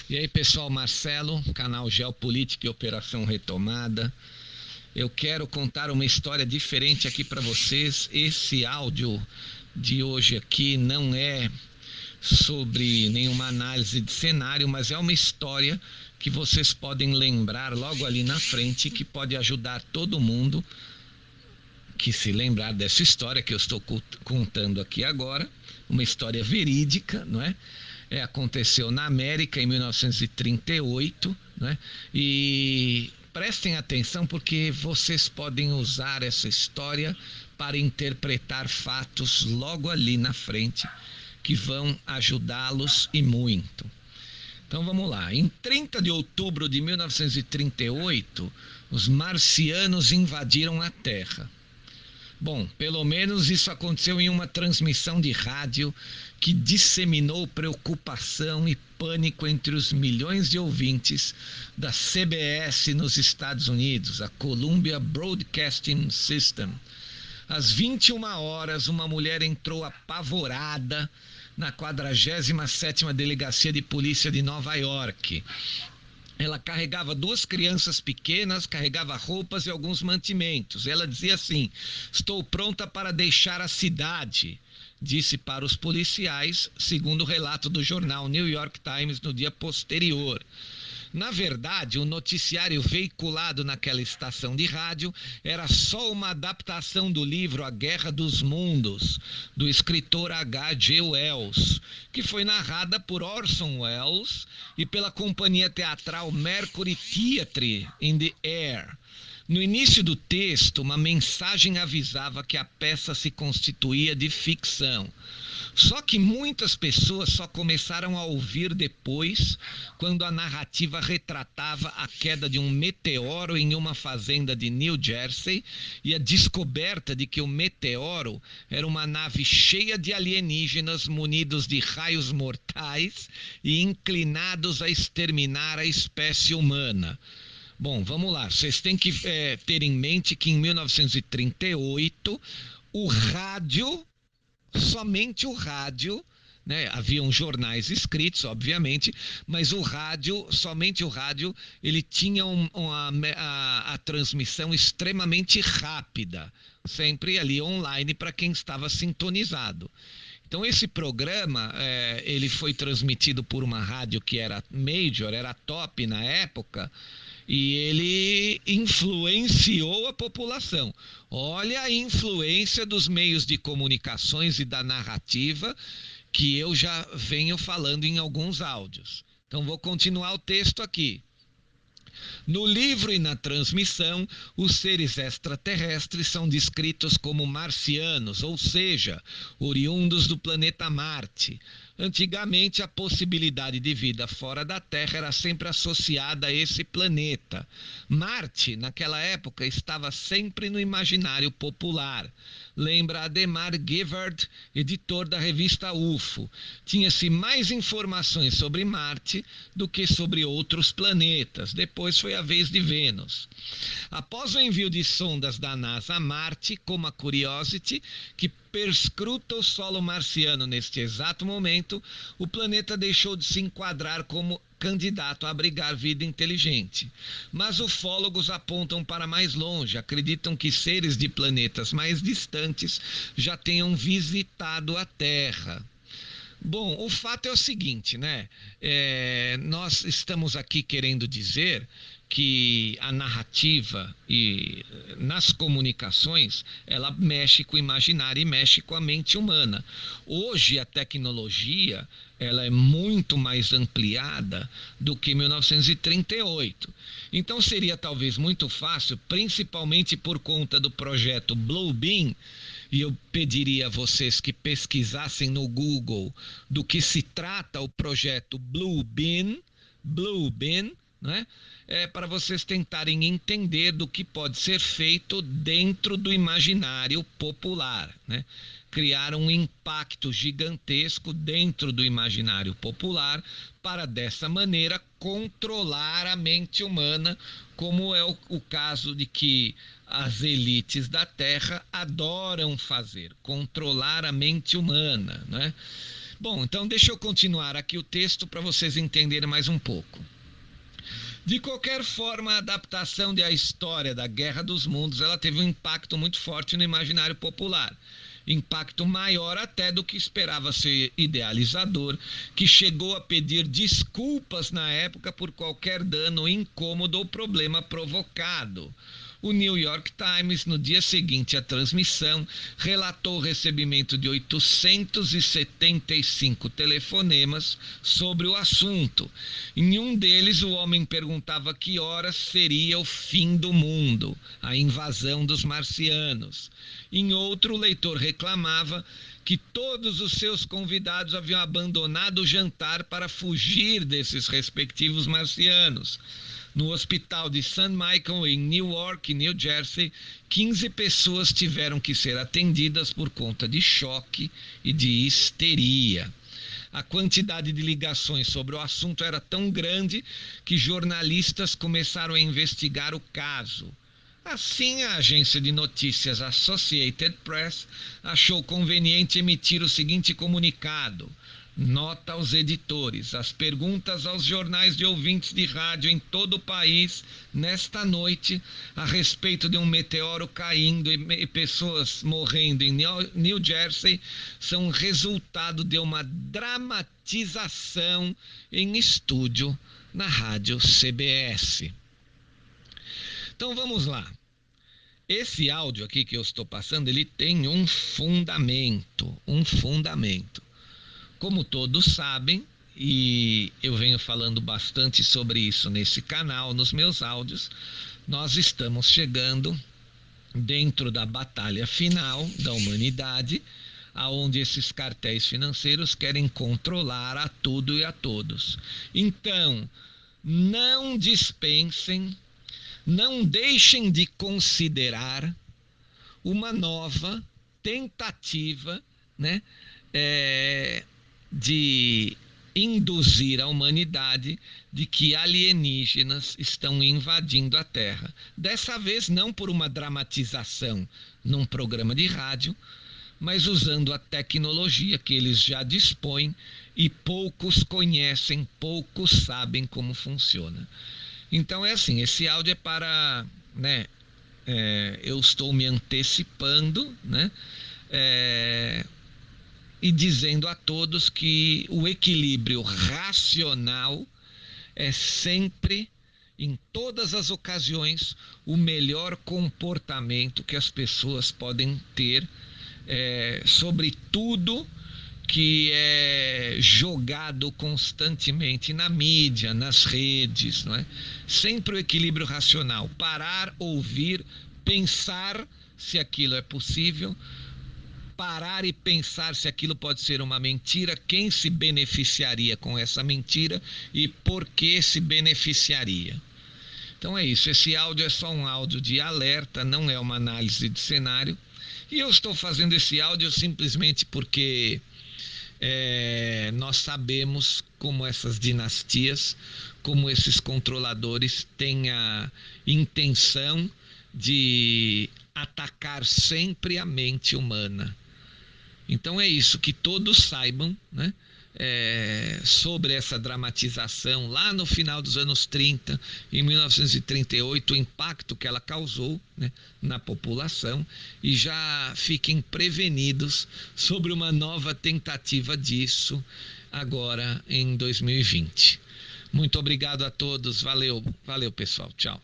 E aí, pessoal, Marcelo, canal Geopolítica e Operação Retomada. Eu quero contar uma história diferente aqui para vocês. Esse áudio de hoje aqui não é sobre nenhuma análise de cenário, mas é uma história que vocês podem lembrar logo ali na frente, que pode ajudar todo mundo que se lembrar dessa história que eu estou contando aqui agora, uma história verídica, não é? Aconteceu na América em 1938, né? E prestem atenção porque vocês podem usar essa história para interpretar fatos logo ali na frente que vão ajudá-los e muito. Então vamos lá. Em 30 de outubro de 1938, os marcianos invadiram a Terra. Bom, pelo menos isso aconteceu em uma transmissão de rádio que disseminou preocupação e pânico entre os milhões de ouvintes da CBS nos Estados Unidos, a Columbia Broadcasting System. Às 21 horas, uma mulher entrou apavorada na 47ª Delegacia de Polícia de Nova York. Ela carregava 2 crianças pequenas, carregava roupas e alguns mantimentos. Ela dizia assim: estou pronta para deixar a cidade, disse para os policiais, segundo o relato do jornal New York Times no dia posterior. Na verdade, o noticiário veiculado naquela estação de rádio era só uma adaptação do livro A Guerra dos Mundos, do escritor H.G. Wells, que foi narrada por Orson Welles e pela companhia teatral Mercury Theatre in the Air. No início do texto, uma mensagem avisava que a peça se constituía de ficção. Só que muitas pessoas só começaram a ouvir depois, quando a narrativa retratava a queda de um meteoro em uma fazenda de New Jersey e a descoberta de que o meteoro era uma nave cheia de alienígenas munidos de raios mortais e inclinados a exterminar a espécie humana. Bom, vamos lá. Vocês têm que ter em mente que em 1938 o rádio, somente o rádio, né? Haviam jornais escritos, obviamente, mas o rádio, somente o rádio, ele tinha a transmissão extremamente rápida, sempre ali online para quem estava sintonizado. Então esse programa, ele foi transmitido por uma rádio que era major, era top na época, e ele influenciou a população. Olha a influência dos meios de comunicações e da narrativa que eu já venho falando em alguns áudios. Então vou continuar o texto aqui. No livro e na transmissão, os seres extraterrestres são descritos como marcianos, ou seja, oriundos do planeta Marte. Antigamente, a possibilidade de vida fora da Terra era sempre associada a esse planeta. Marte, naquela época, estava sempre no imaginário popular. Lembra Ademar Gifford, editor da revista UFO. Tinha-se mais informações sobre Marte do que sobre outros planetas. Depois foi a vez de Vênus. Após o envio de sondas da NASA a Marte, como a Curiosity, que perscruta o solo marciano neste exato momento, o planeta deixou de se enquadrar como candidato a abrigar vida inteligente. Mas ufólogos apontam para mais longe, acreditam que seres de planetas mais distantes já tenham visitado a Terra. Bom, o fato é o seguinte, né? Nós estamos aqui querendo dizer que a narrativa e nas comunicações ela mexe com o imaginário e mexe com a mente humana. Hoje a tecnologia ela é muito mais ampliada do que 1938. Então seria talvez muito fácil, principalmente por conta do projeto Blue Beam, e eu pediria a vocês que pesquisassem no Google do que se trata o projeto Blue Beam, né? Para vocês tentarem entender do que pode ser feito dentro do imaginário popular, né? Criar um impacto gigantesco dentro do imaginário popular para dessa maneira controlar a mente humana, como é o caso de que as elites da Terra adoram fazer, controlar a mente humana, né? Bom, então deixa eu continuar aqui o texto para vocês entenderem mais um pouco. De qualquer forma, a adaptação da história da Guerra dos Mundos, ela teve um impacto muito forte no imaginário popular. Impacto maior até do que esperava ser idealizador, que chegou a pedir desculpas na época por qualquer dano, incômodo ou problema provocado. O New York Times, no dia seguinte à transmissão, relatou o recebimento de 875 telefonemas sobre o assunto. Em um deles, o homem perguntava que horas seria o fim do mundo, a invasão dos marcianos. Em outro, o leitor reclamava que todos os seus convidados haviam abandonado o jantar para fugir desses respectivos marcianos. No hospital de St. Michael, em Newark, New Jersey, 15 pessoas tiveram que ser atendidas por conta de choque e de histeria. A quantidade de ligações sobre o assunto era tão grande que jornalistas começaram a investigar o caso. Assim, a agência de notícias Associated Press achou conveniente emitir o seguinte comunicado: nota aos editores: as perguntas aos jornais de ouvintes de rádio em todo o país nesta noite a respeito de um meteoro caindo e pessoas morrendo em New Jersey são resultado de uma dramatização em estúdio na rádio CBS. Então vamos lá. Esse áudio aqui que eu estou passando, ele tem um fundamento. Como todos sabem, e eu venho falando bastante sobre isso nesse canal, nos meus áudios, nós estamos chegando dentro da batalha final da humanidade, aonde esses cartéis financeiros querem controlar a tudo e a todos. Então, não dispensem, não deixem de considerar uma nova tentativa, né, de induzir a humanidade de que alienígenas estão invadindo a Terra. Dessa vez não por uma dramatização num programa de rádio, mas usando a tecnologia que eles já dispõem e poucos conhecem, poucos sabem como funciona. Então é assim, esse áudio é para, né, eu estou me antecipando, né, e dizendo a todos que o equilíbrio racional é sempre, em todas as ocasiões, o melhor comportamento que as pessoas podem ter sobre tudo que é jogado constantemente na mídia, nas redes, não é? Sempre o equilíbrio racional, parar, ouvir, pensar se aquilo é possível, parar e pensar se aquilo pode ser uma mentira, quem se beneficiaria com essa mentira e por que se beneficiaria. Então é isso, esse áudio é só um áudio de alerta, não é uma análise de cenário, e eu estou fazendo esse áudio simplesmente porque nós sabemos como essas dinastias, como esses controladores têm a intenção de atacar sempre a mente humana. Então é isso, que todos saibam, né, sobre essa dramatização lá no final dos anos 30, em 1938, o impacto que ela causou, né, na população, e já fiquem prevenidos sobre uma nova tentativa disso agora em 2020. Muito obrigado a todos, valeu pessoal, tchau.